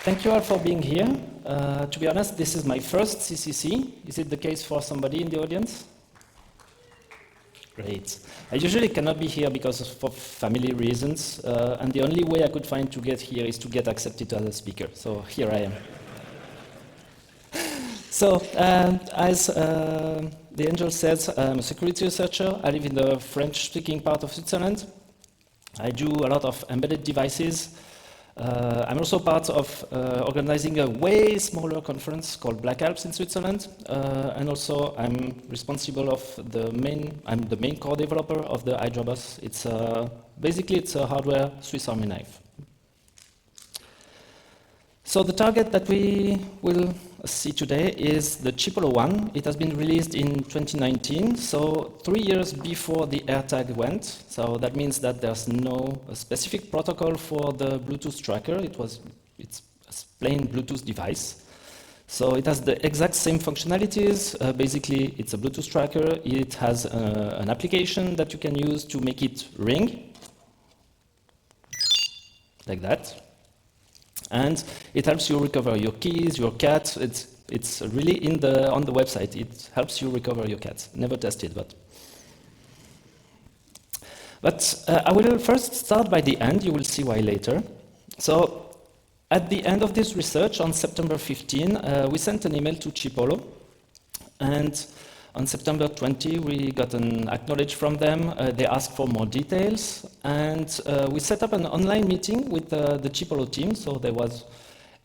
Thank you all for being here. To be honest, this is my first CCC. Is it the case for somebody in the audience? Great. I usually cannot be here because of family reasons, and the only way I could find to get here is to get accepted as a speaker. So here I am. So, as the angel says, I'm a security researcher. I live in the French-speaking part of Switzerland. I do a lot of embedded devices. I'm also part of organizing a way smaller conference called Black Alps in Switzerland, and also I'm responsible of I'm the main core developer of the iDrobus. It's basically it's a hardware Swiss Army knife. So the target that we will see today is the Chipolo ONE. It has been released in 2019, so 3 years before the AirTag went. So that means that there's no specific protocol for the Bluetooth tracker. It's a plain Bluetooth device. So it has the exact same functionalities. Basically, it's a Bluetooth tracker. It has an application that you can use to make it ring, like that. And it helps you recover your keys, your cat. It's really on the website. It helps you recover your cat. Never tested, but. But I will first start by the end. You will see why later. So at the end of this research, on September 15, we sent an email to Chipolo, and on September 20, we got an acknowledge from them. They asked for more details, and we set up an online meeting with the Chipolo team. So there was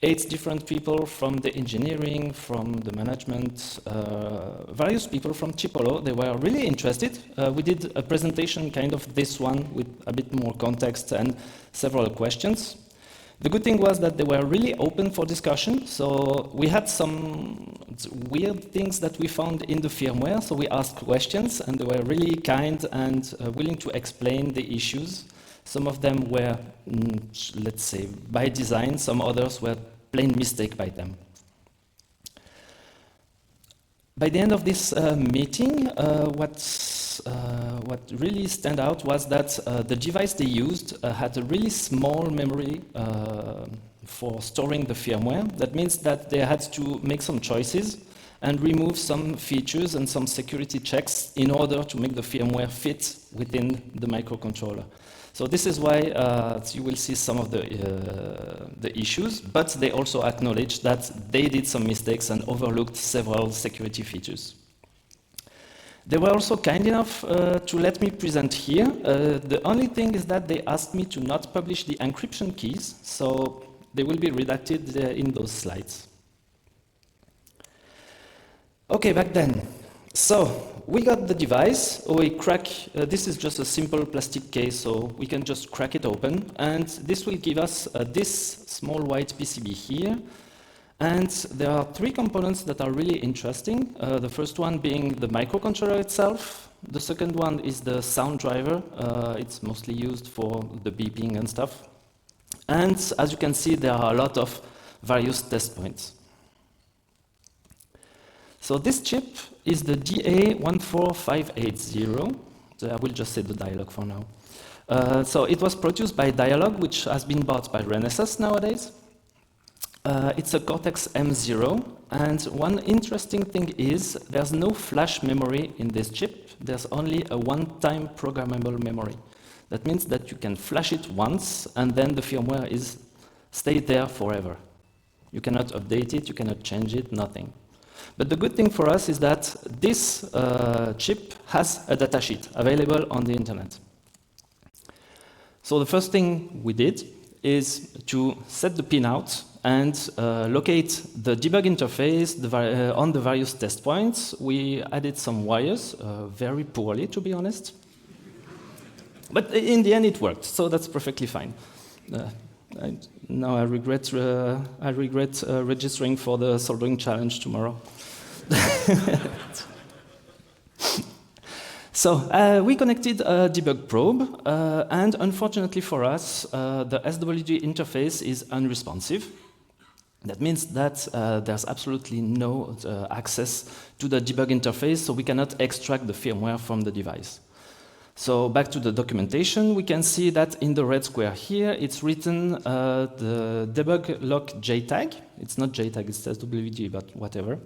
8 different people from the engineering, from the management, various people from Chipolo. They were really interested. We did a presentation kind of this one with a bit more context and several questions. The good thing was that they were really open for discussion, so we had some weird things that we found in the firmware, so we asked questions, and they were really kind and willing to explain the issues. Some of them were, let's say, by design, some others were plain mistake by them. By the end of this meeting, what really stand out was that the device they used had a really small memory for storing the firmware. That means that they had to make some choices and remove some features and some security checks in order to make the firmware fit within the microcontroller. So this is why you will see some of the issues, but they also acknowledge that they did some mistakes and overlooked several security features. They were also kind enough to let me present here. The only thing is that they asked me to not publish the encryption keys, so they will be redacted in those slides. Okay, back then. So we got the device. We crack. This is just a simple plastic case, so we can just crack it open, and this will give us this small white PCB here. And there are 3 components that are really interesting. The first one being the microcontroller itself. The second one is the sound driver. It's mostly used for the beeping and stuff. And as you can see, there are a lot of various test points. So this chip is the DA14580. So I will just say the Dialog for now. So it was produced by Dialog, which has been bought by Renesas nowadays. It's a Cortex M0, and one interesting thing is there's no flash memory in this chip. There's only a one-time programmable memory. That means that you can flash it once, and then the firmware stays there forever. You cannot update it, you cannot change it, nothing. But the good thing for us is that this chip has a datasheet available on the internet. So the first thing we did is to set the pinout and locate the debug interface on the various test points. We added some wires, very poorly, to be honest. But in the end, it worked, so that's perfectly fine. Now I regret registering for the soldering challenge tomorrow. So we connected a debug probe, and unfortunately for us, the SWG interface is unresponsive. That means that there's absolutely no access to the debug interface, so we cannot extract the firmware from the device. So back to the documentation, we can see that in the red square here, it's written the debug lock JTAG. It's not JTAG, it says WG, but whatever.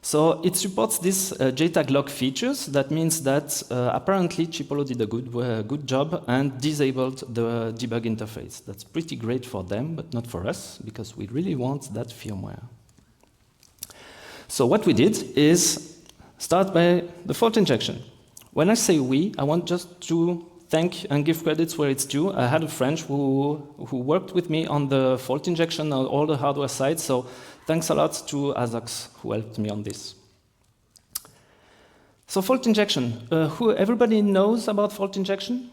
So it supports this JTAG lock features. That means that apparently Chipolo did a good job and disabled the debug interface. That's pretty great for them, but not for us, because we really want that firmware. So what we did is start by the fault injection. When I say we, I want just to thank and give credits where it's due. I had a friend who worked with me on the fault injection on all the hardware side, so thanks a lot to Azox who helped me on this. So fault injection, everybody knows about fault injection?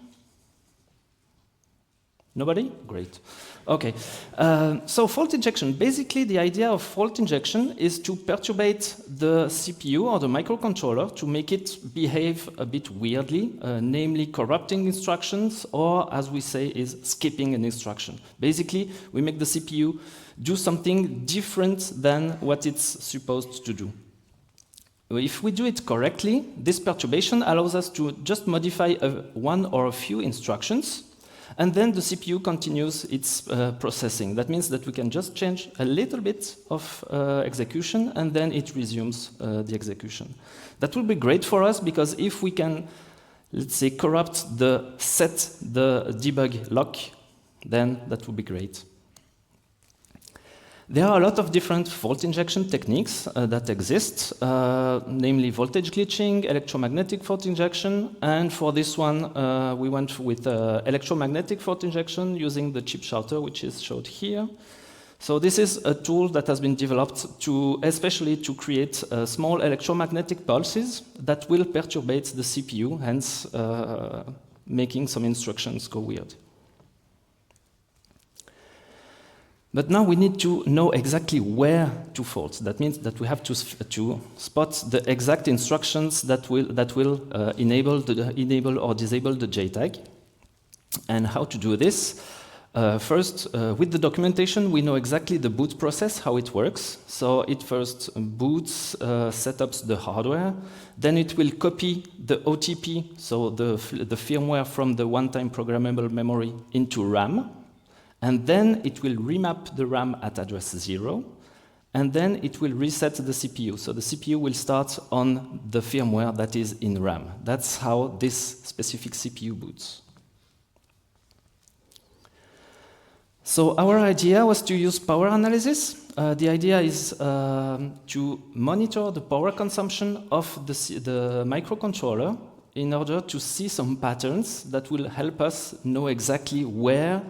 Nobody? Great. Okay, so fault injection, basically the idea of fault injection is to perturbate the CPU or the microcontroller to make it behave a bit weirdly, namely corrupting instructions, or as we say, is skipping an instruction. Basically, we make the CPU do something different than what it's supposed to do. If we do it correctly, this perturbation allows us to just modify one or a few instructions, and then the CPU continues its processing. That means that we can just change a little bit of execution, and then it resumes the execution. That will be great for us, because if we can, let's say, corrupt the debug lock, then that would be great. There are a lot of different fault injection techniques that exist, namely voltage glitching, electromagnetic fault injection, and for this one we went with electromagnetic fault injection using the chip shouter, which is showed here. So this is a tool that has been developed especially to create small electromagnetic pulses that will perturbate the CPU, hence making some instructions go weird. But now we need to know exactly where to fault. That means that we have to spot the exact instructions that will enable or disable the JTAG. And how to do this? First, with the documentation, we know exactly the boot process, how it works. So it first boots, setups the hardware. Then it will copy the OTP, so the firmware from the one-time programmable memory into RAM. And then it will remap the RAM at address 0, and then it will reset the CPU. So the CPU will start on the firmware that is in RAM. That's how this specific CPU boots. So our idea was to use power analysis. The idea is to monitor the power consumption of the microcontroller in order to see some patterns that will help us know exactly where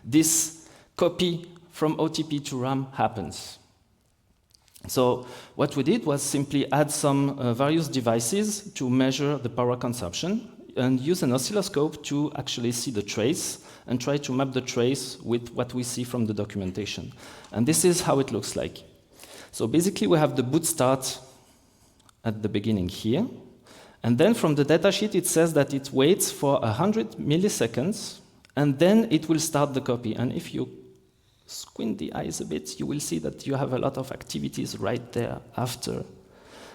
this copy from OTP to RAM happens. So what we did was simply add some various devices to measure the power consumption and use an oscilloscope to actually see the trace and try to map the trace with what we see from the documentation. And this is how it looks like. So basically we have the boot start at the beginning here. And then from the datasheet it says that it waits for 100 milliseconds and then it will start the copy. And if you squint the eyes a bit, you will see that you have a lot of activities right there after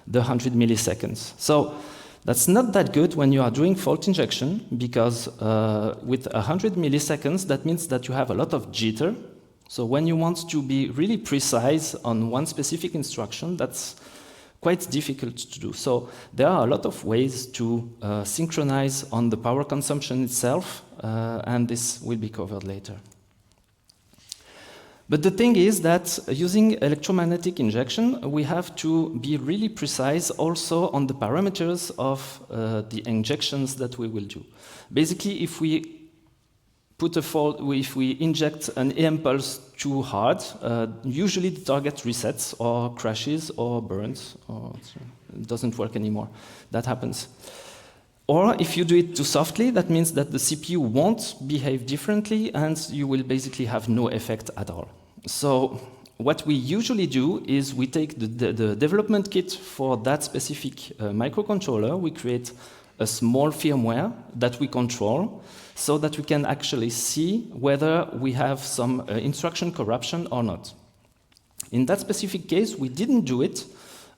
the 100 milliseconds. So that's not that good when you are doing fault injection, because with 100 milliseconds, that means that you have a lot of jitter. So when you want to be really precise on one specific instruction, that's quite difficult to do. So there are a lot of ways to synchronize on the power consumption itself, and this will be covered later. But the thing is that using electromagnetic injection, we have to be really precise also on the parameters of the injections that we will do. Basically, if we put a fault, if we inject an EM pulse too hard, usually the target resets or crashes or burns, or it doesn't work anymore. That happens. Or if you do it too softly, that means that the CPU won't behave differently and you will basically have no effect at all. So what we usually do is we take the development kit for that specific microcontroller, we create a small firmware that we control so that we can actually see whether we have some instruction corruption or not. In that specific case, we didn't do it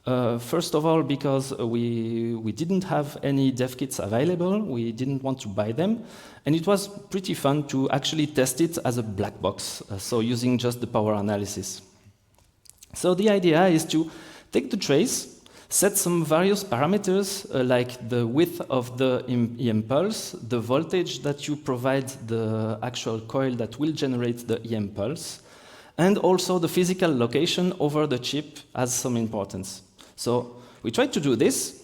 First of all, because we didn't have any dev kits available, we didn't want to buy them, and it was pretty fun to actually test it as a black box, so using just the power analysis. So the idea is to take the trace, set some various parameters like the width of the EM pulse, the voltage that you provide the actual coil that will generate the EM pulse, and also the physical location over the chip has some importance. So we tried to do this,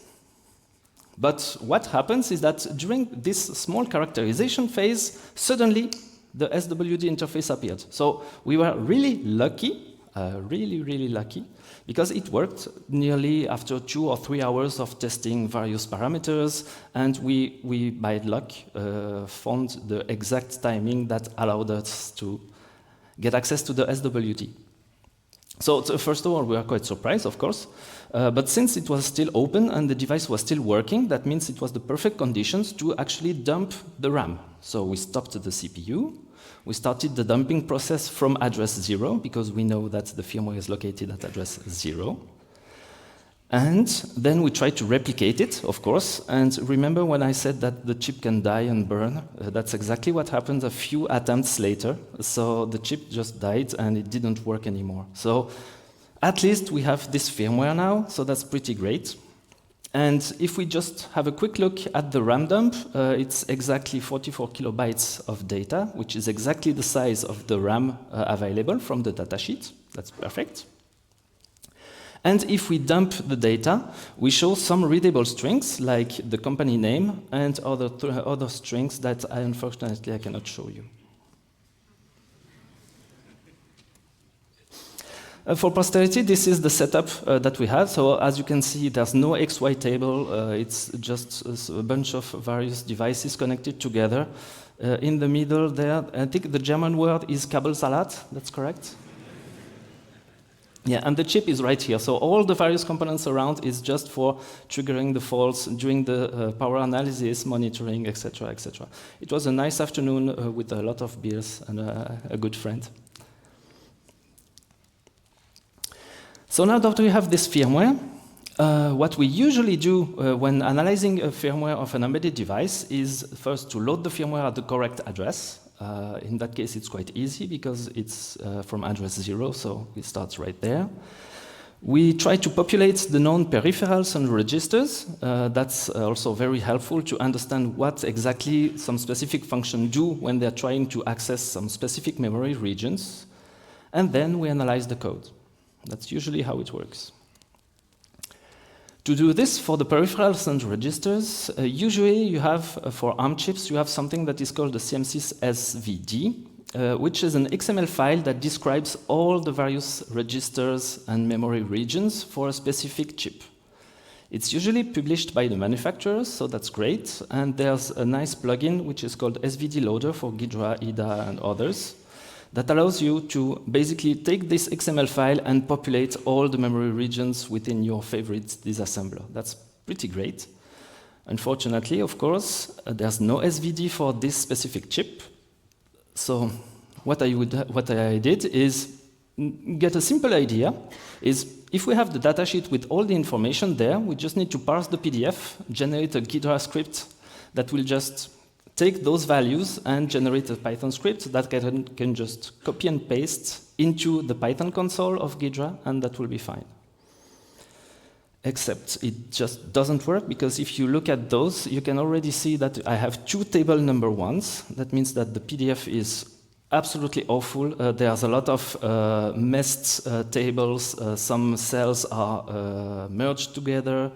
but what happens is that during this small characterization phase, suddenly the SWD interface appeared. So we were really lucky, really lucky, because it worked nearly after 2 or 3 hours of testing various parameters, and we by luck, found the exact timing that allowed us to get access to the SWD. So first of all, we are quite surprised, of course, but since it was still open and the device was still working, that means it was the perfect conditions to actually dump the RAM. So we stopped the CPU, we started the dumping process from address 0, because we know that the firmware is located at address 0. And then we tried to replicate it, of course, and remember when I said that the chip can die and burn? That's exactly what happened a few attempts later. So the chip just died and it didn't work anymore. So at least we have this firmware now, so that's pretty great. And if we just have a quick look at the RAM dump, it's exactly 44 kilobytes of data, which is exactly the size of the RAM available from the datasheet. That's perfect. And if we dump the data, we show some readable strings, like the company name and other strings that unfortunately I cannot show you. For posterity, this is the setup that we had. So as you can see, there's no XY table. It's just a bunch of various devices connected together. In the middle there, I think the German word is Kabelsalat. That's correct? Yeah, and the chip is right here. So all the various components around is just for triggering the faults, doing the power analysis, monitoring, etc., etc. It was a nice afternoon with a lot of beers and a good friend. So now that we have this firmware, what we usually do when analyzing a firmware of an embedded device is first to load the firmware at the correct address. In that case, it's quite easy because it's from address 0, so it starts right there. We try to populate the known peripherals and registers. That's also very helpful to understand what exactly some specific functions do when they're trying to access some specific memory regions. And then we analyze the code. That's usually how it works. To do this for the peripherals and registers, usually you have, for ARM chips, you have something that is called the CMSIS SVD, which is an XML file that describes all the various registers and memory regions for a specific chip. It's usually published by the manufacturers, so that's great, and there's a nice plugin which is called SVD Loader for Ghidra, IDA, and others, that allows you to basically take this XML file and populate all the memory regions within your favorite disassembler. That's pretty great. Unfortunately, of course, there's no SVD for this specific chip. So what I did is get a simple idea, is if we have the datasheet with all the information there, we just need to parse the PDF, generate a Ghidra script that will just take those values and generate a Python script that can just copy and paste into the Python console of Ghidra, and that will be fine. Except it just doesn't work, because if you look at those, you can already see that I have 2 table number 1s. That means that the PDF is absolutely awful. There's a lot of messed tables. Some cells are merged together.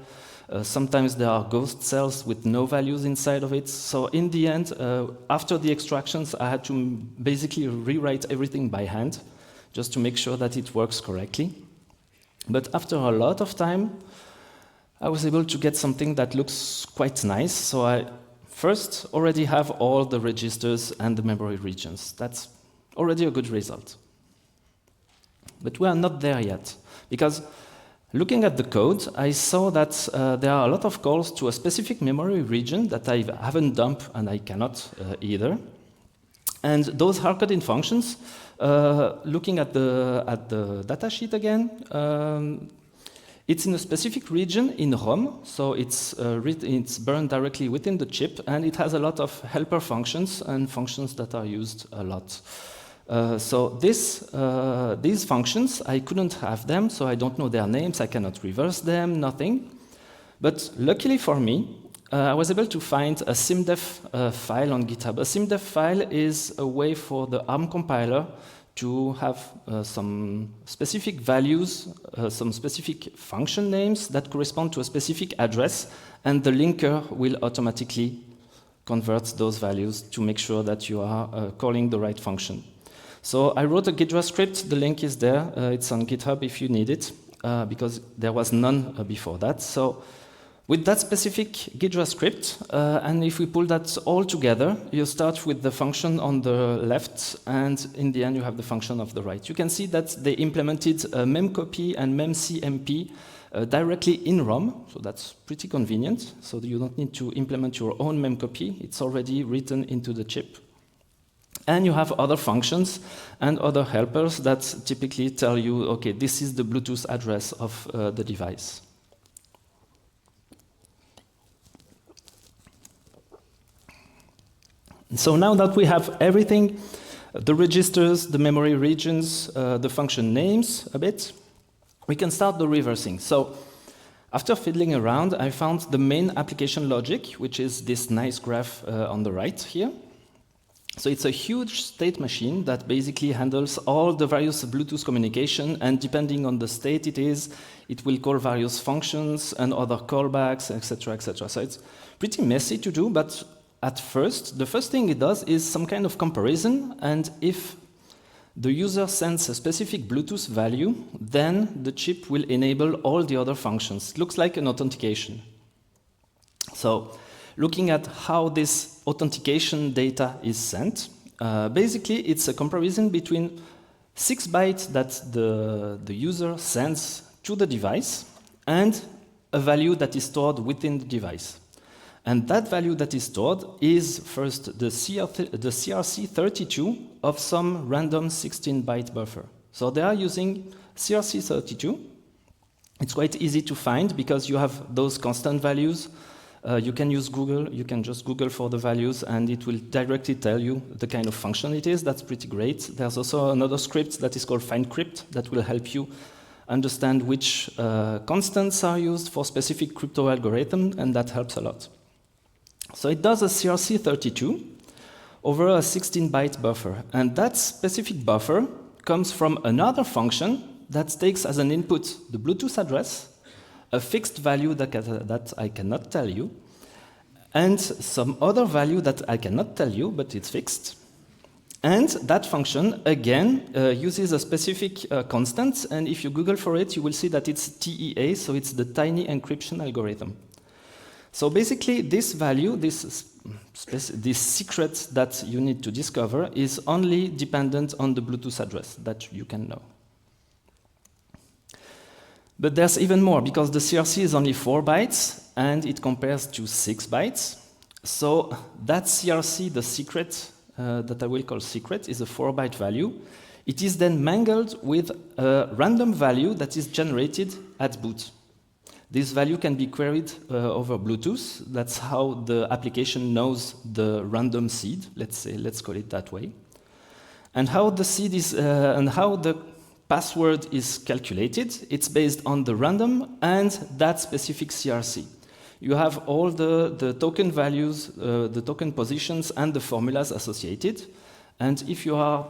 Sometimes there are ghost cells with no values inside of it. So in the end, after the extractions, I had to basically rewrite everything by hand, just to make sure that it works correctly. But after a lot of time, I was able to get something that looks quite nice. So I first already have all the registers and the memory regions. That's already a good result. But we are not there yet, because looking at the code, I saw that there are a lot of calls to a specific memory region that I haven't dumped, and I cannot either. And those hard-coding functions, looking at the datasheet again, It's in a specific region in ROM, so it's burned directly within the chip, and it has a lot of helper functions and functions that are used a lot. So these functions, I couldn't have them, so I don't know their names, I cannot reverse them, nothing. But luckily for me, I was able to find a simdef file on GitHub. A simdef file is a way for the ARM compiler to have some specific values, some specific function names that correspond to a specific address, and the linker will automatically convert those values to make sure that you are calling the right function. So I wrote a Git script, the link is there, it's on GitHub if you need it, because there was none before that. So with that specific Git script, and if we pull that all together, you start with the function on the left, and in the end you have the function of the right. You can see that they implemented memcopy and memcmp directly in ROM, so that's pretty convenient. So you don't need to implement your own memcopy, it's already written into the chip. And you have other functions and other helpers that typically tell you, okay, this is the Bluetooth address of the device. So now that we have everything, the registers, the memory regions, the function names a bit, we can start the reversing. So after fiddling around, I found the main application logic, which is this nice graph on the right here. So it's a huge state machine that basically handles all the various Bluetooth communication, and depending on the state it will call various functions and other callbacks, etc., etc. So it's pretty messy to do, but at first, the first thing it does is some kind of comparison, and if the user sends a specific Bluetooth value, then the chip will enable all the other functions. It looks like an authentication. So, looking at how this authentication data is sent, basically it's a comparison between 6 bytes that the user sends to the device and a value that is stored within the device. And that value that is stored is first the CRC32 of some random 16-byte buffer. So they are using CRC32. It's quite easy to find because you have those constant values. You can use Google, you can just Google for the values and it will directly tell you the kind of function it is. That's pretty great. There's also another script that is called FindCrypt that will help you understand which constants are used for specific crypto algorithm, and that helps a lot. So it does a CRC32 over a 16-byte buffer, and that specific buffer comes from another function that takes as an input the Bluetooth address, a fixed value that I cannot tell you, and some other value that I cannot tell you, but it's fixed. And that function, again, uses a specific constant, and if you Google for it, you will see that it's TEA, so it's the tiny encryption algorithm. So basically, this value, this secret that you need to discover is only dependent on the Bluetooth address that you can know. But there's even more, because the CRC is only 4 bytes, and it compares to 6 bytes. So that CRC, the secret, that I will call secret, is a 4-byte value. It is then mangled with a random value that is generated at boot. This value can be queried over Bluetooth. That's how the application knows the random seed. Let's call it that way. And how the seed is, and how the password is calculated. It's based on the random and that specific CRC. You have all the token values, the token positions, and the formulas associated. And if you are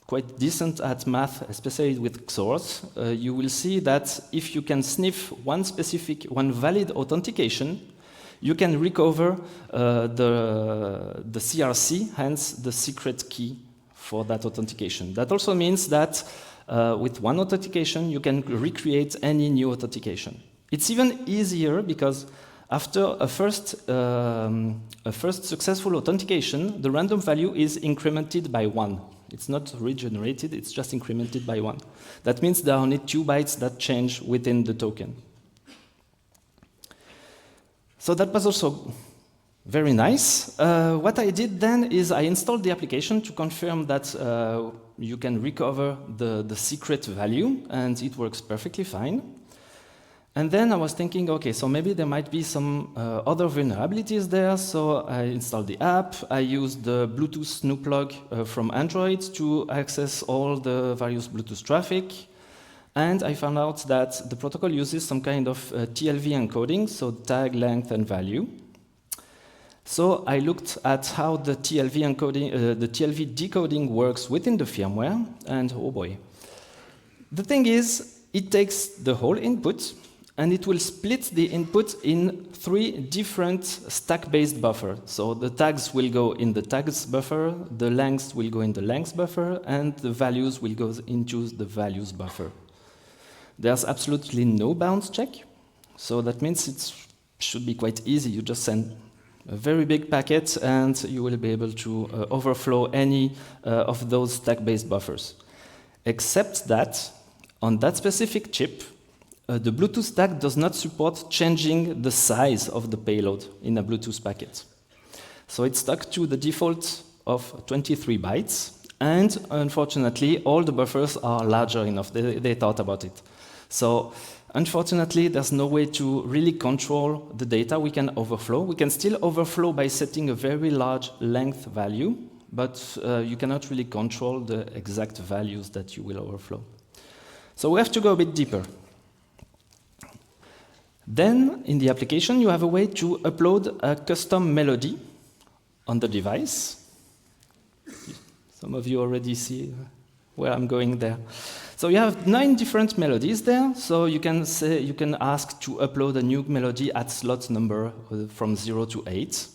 quite decent at math, especially with XORs, you will see that if you can sniff one valid authentication, you can recover the CRC, hence the secret key for that authentication. That also means that with one authentication, you can recreate any new authentication. It's even easier because after a first successful authentication, the random value is incremented by 1. It's not regenerated, it's just incremented by 1. That means there are only 2 bytes that change within the token. So that was also very nice. What I did then is I installed the application to confirm that you can recover the secret value, and it works perfectly fine. And then I was thinking, okay, so maybe there might be some other vulnerabilities there. So I installed the app. I used the Bluetooth snoop log from Android to access all the various Bluetooth traffic. And I found out that the protocol uses some kind of TLV encoding, so tag, length, and value. So I looked at how the TLV encoding, the TLV decoding works within the firmware, and oh boy. The thing is, it takes the whole input, and it will split the input in 3 different stack-based buffers. So the tags will go in the tags buffer, the lengths will go in the lengths buffer, and the values will go into the values buffer. There's absolutely no bounds check, so that means it should be quite easy. You just send a very big packet, and you will be able to overflow any of those stack-based buffers. Except that, on that specific chip, the Bluetooth stack does not support changing the size of the payload in a Bluetooth packet. So it's stuck to the default of 23 bytes, and unfortunately, all the buffers are larger enough. They thought about it. So unfortunately, there's no way to really control the data we can overflow. We can still overflow by setting a very large length value, but you cannot really control the exact values that you will overflow. So we have to go a bit deeper. Then, in the application, you have a way to upload a custom melody on the device. Some of you already see where I'm going there. So you have 9 different melodies there. So you can ask to upload a new melody at slot number from 0 to 8.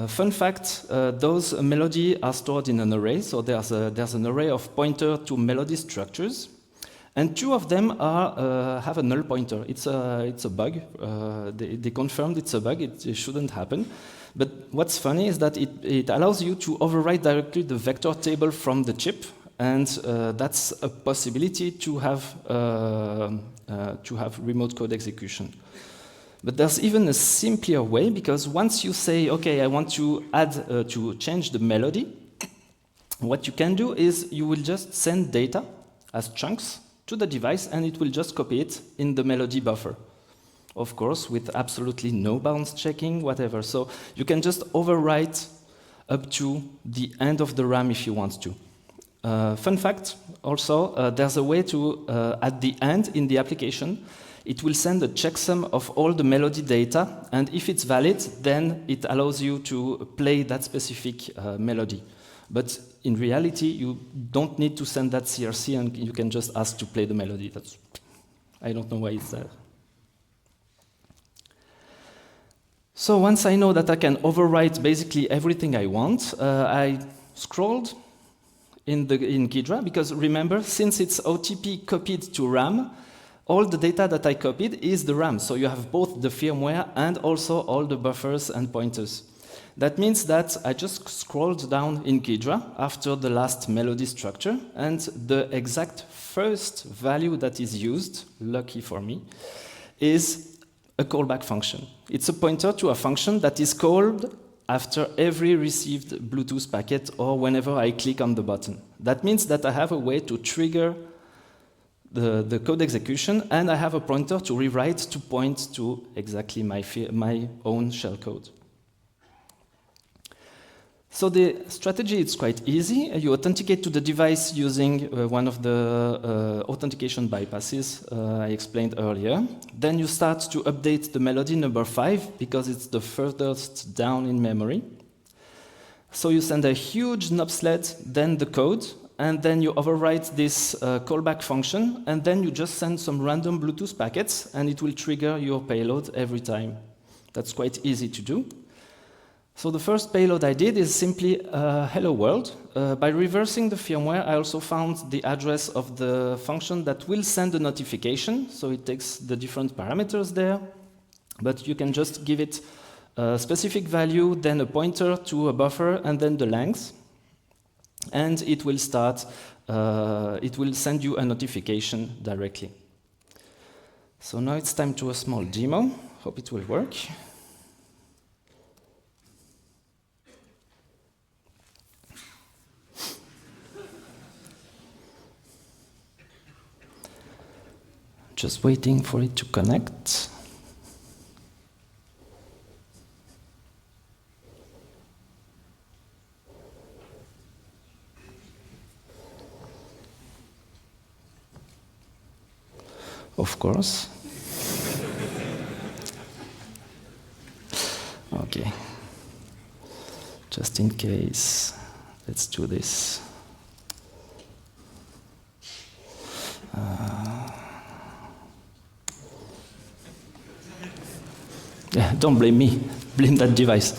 Fun fact: those melodies are stored in an array. So there's an array of pointer to melody structures, and 2 of them have a null pointer. It's a bug. They confirmed it's a bug. It shouldn't happen. But what's funny is that it allows you to overwrite directly the vector table from the chip. And that's a possibility to have remote code execution. But there's even a simpler way, because once you say, okay, I want to to change the melody, what you can do is you will just send data as chunks to the device, and it will just copy it in the melody buffer. Of course, with absolutely no bounds checking, whatever. So you can just overwrite up to the end of the RAM if you want to. Fun fact, also, there's a way to, at the end in the application, it will send a checksum of all the melody data, and if it's valid, then it allows you to play that specific melody. But in reality, you don't need to send that CRC, and you can just ask to play the melody. I don't know why it's there. So once I know that I can overwrite basically everything I want, I scrolled in Ghidra, because remember, since it's OTP copied to RAM, all the data that I copied is the RAM. So you have both the firmware and also all the buffers and pointers. That means that I just scrolled down in Ghidra after the last melody structure, and the exact first value that is used, lucky for me, is a callback function. It's a pointer to a function that is called after every received Bluetooth packet or whenever I click on the button. That means that I have a way to trigger the code execution, and I have a pointer to rewrite to point to exactly my own shellcode. So the strategy is quite easy. You authenticate to the device using one of the authentication bypasses I explained earlier. Then you start to update the melody number 5, because it's the furthest down in memory. So you send a huge knobsled, then the code, and then you overwrite this callback function, and then you just send some random Bluetooth packets, and it will trigger your payload every time. That's quite easy to do. So the first payload I did is simply hello world. By reversing the firmware, I also found the address of the function that will send a notification. So it takes the different parameters there, but you can just give it a specific value, then a pointer to a buffer, and then the length. And it will start, it will send you a notification directly. So now it's time to a small demo. Hope it will work. Just waiting for it to connect. Of course. Okay. Just in case, let's do this. Yeah, don't blame me, blame that device.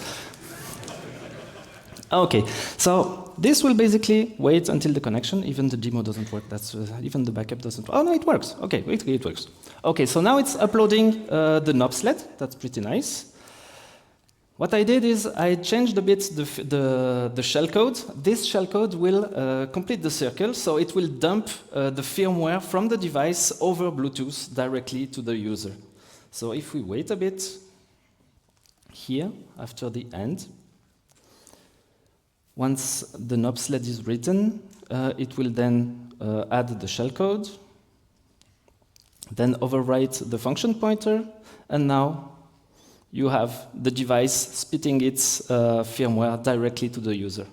Okay, so this will basically wait until the connection. Even the demo doesn't work. That's even the backup doesn't. Oh no, it works. Okay, it works. Okay, so now it's uploading the knob sled. That's pretty nice. What I did is I changed a bit the shellcode. This shellcode will complete the circle, so it will dump the firmware from the device over Bluetooth directly to the user. So if we wait a bit here after the end, once the knob sled is written, it will then add the shellcode, then overwrite the function pointer, and now you have the device spitting its firmware directly to the user.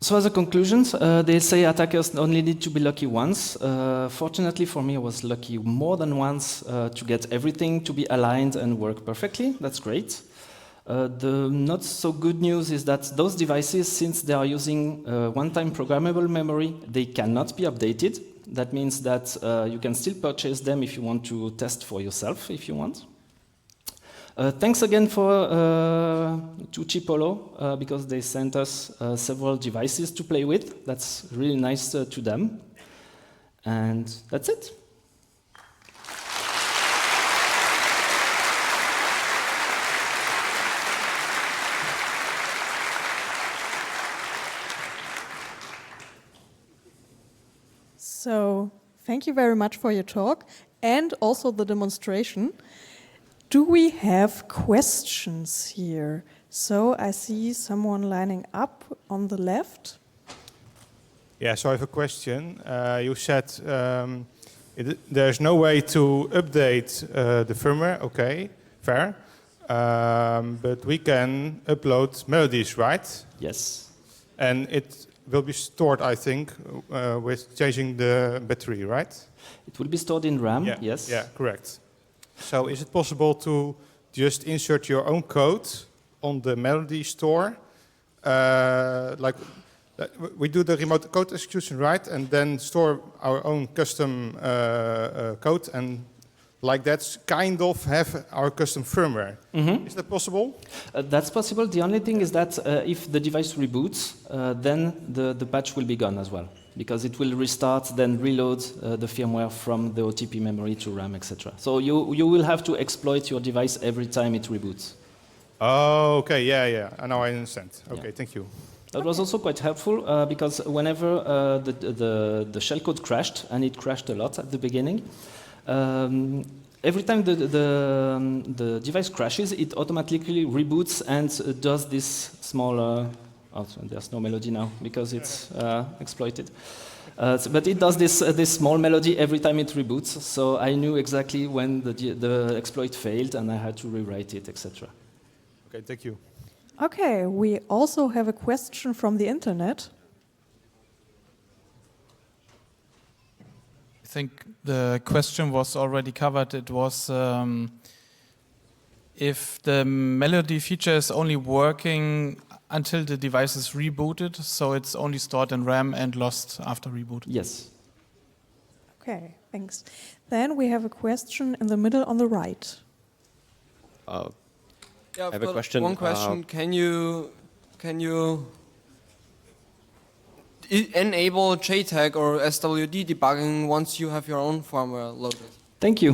So as a conclusion, they say attackers only need to be lucky once. Fortunately for me, I was lucky more than once to get everything to be aligned and work perfectly. That's great. The not so good news is that those devices, since they are using one-time programmable memory, they cannot be updated. That means that you can still purchase them if you want to test for yourself, if you want. Thanks again to Chipolo because they sent us several devices to play with. That's really nice to them. And that's it. So, thank you very much for your talk and also the demonstration. Do we have questions here? So I see someone lining up on the left. Yeah, so I have a question. You said there's no way to update the firmware. Okay, fair. But we can upload melodies, right? Yes. And it will be stored, I think, with changing the battery, right? It will be stored in RAM, yeah. yes. Yeah, correct. So is it possible to just insert your own code on the melody store? Like we do the remote code execution, right? And then store our own custom code and like that's kind of have our custom firmware. Mm-hmm. Is that possible? That's possible. The only thing is that if the device reboots, then the patch will be gone as well, because it will restart, then reload the firmware from the OTP memory to RAM, etc. So you will have to exploit your device every time it reboots. Oh, okay, yeah. Now I understand. Okay, yeah. Thank you. That was also quite helpful because whenever the shellcode crashed, and it crashed a lot at the beginning, every time the device crashes, it automatically reboots and does this small... there's no melody now because it's exploited. But it does this small melody every time it reboots, so I knew exactly when the exploit failed and I had to rewrite it, etc. Okay, thank you. Okay, we also have a question from the internet. I think the question was already covered. It was if the melody feature is only working until the device is rebooted, so it's only stored in RAM and lost after reboot. Yes. Okay, thanks. Then we have a question in the middle on the right. Yeah, I have a question. One question: Can you enable JTAG or SWD debugging once you have your own firmware loaded? Thank you.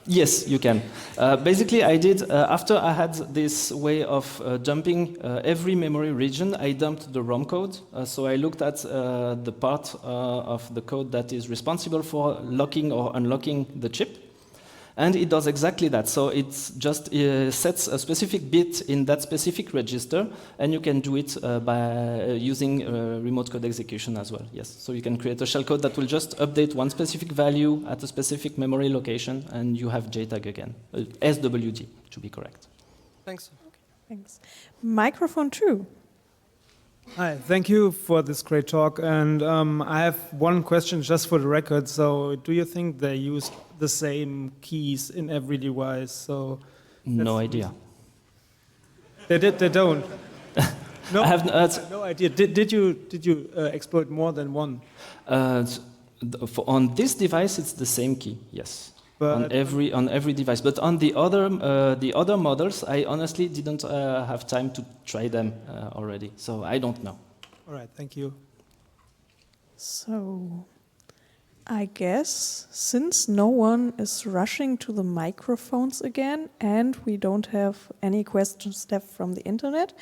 Yes, you can. Basically, I did, after I had this way of dumping every memory region, I dumped the ROM code. So I looked at the part of the code that is responsible for locking or unlocking the chip. And it does exactly that. So it just sets a specific bit in that specific register, and you can do it by using remote code execution as well. Yes. So you can create a shellcode that will just update one specific value at a specific memory location, and you have JTAG again. SWD, to be correct. Thanks. Thanks. Microphone 2. Hi, thank you for this great talk. And I have one question just for the record. So do you think they use the same keys in every device? So No idea. They don't. No, I have no idea. Did you exploit more than one? On this device, it's the same key. Yes. But on every device, but on the other models, I honestly didn't have time to try them already, so I don't know. all right, thank you. So, I guess since no one is rushing to the microphones again and we don't have any questions left from the internet,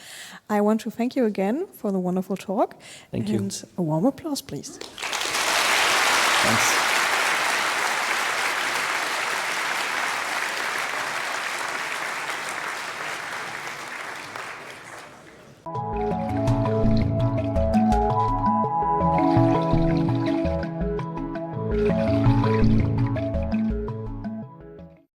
I want to thank you again for the wonderful talk. Thank you. And a warm applause, please. Thanks.